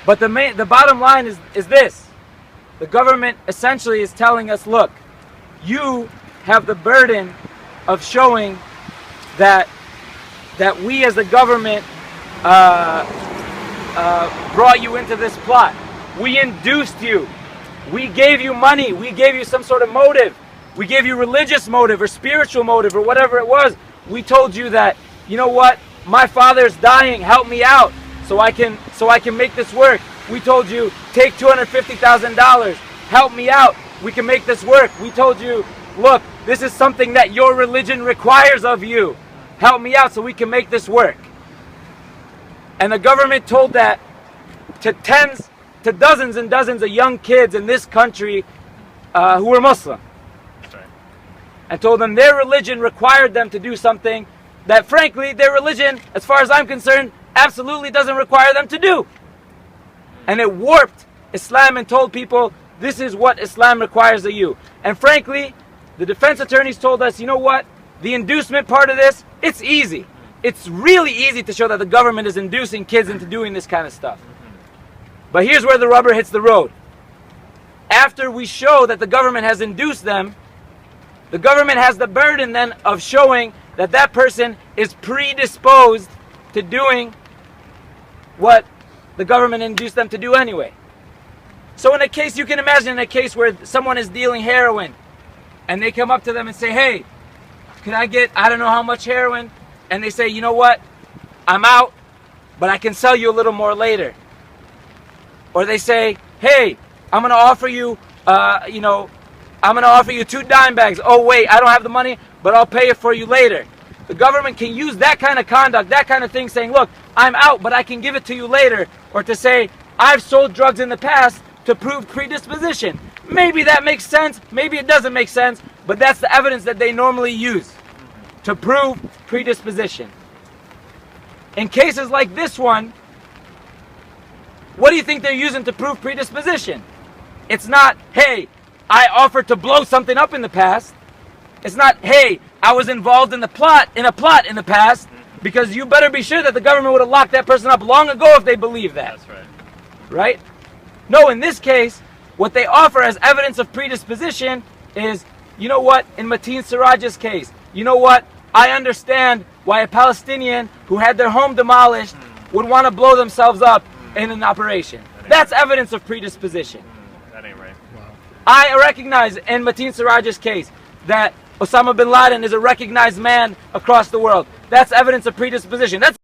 But the bottom line is this. The government essentially is telling us, look, you have the burden of showing that we as the government brought you into this plot. We induced you. We gave you money. We gave you some sort of motive. We gave you religious motive or spiritual motive or whatever it was. We told you that, you know what, my father's dying, help me out so I can make this work. We told you, take $250,000, help me out, we can make this work. We told you, look, this is something that your religion requires of you. Help me out so we can make this work. And the government told that to dozens and dozens of young kids in this country who were Muslim. And told them their religion required them to do something that, frankly, their religion, as far as I'm concerned, absolutely doesn't require them to do. And it warped Islam and told people, this is what Islam requires of you. And frankly, the defense attorneys told us, you know what? The inducement part of this, it's easy. It's really easy to show that the government is inducing kids into doing this kind of stuff. But here's where the rubber hits the road. After we show that the government has induced them, the government has the burden then of showing that that person is predisposed to doing what the government induced them to do anyway. So in a case, you can imagine a case where someone is dealing heroin and they come up to them and say, hey, can I get, I don't know how much heroin? And they say, you know what, I'm out, but I can sell you a little more later. Or they say, hey, I'm going to offer you, I'm going to offer you 2 dime bags. Oh, wait, I don't have the money, but I'll pay it for you later. The government can use that kind of conduct, that kind of thing, saying, look, I'm out, but I can give it to you later. Or to say, I've sold drugs in the past to prove predisposition. Maybe that makes sense, maybe it doesn't make sense, but that's the evidence that they normally use to prove predisposition. In cases like this one, what do you think they're using to prove predisposition? It's not, hey, I offered to blow something up in the past. It's not, hey, I was involved in a plot in the past, because you better be sure that the government would have locked that person up long ago if they believe that. That's right. Right? No, in this case, what they offer as evidence of predisposition is, you know what, in Mateen Siraj's case, you know what, I understand why a Palestinian who had their home demolished would want to blow themselves up in an operation. That's evidence of predisposition. That ain't right. Wow. I recognize in Mateen Siraj's case that Osama bin Laden is a recognized man across the world. That's evidence of predisposition. That's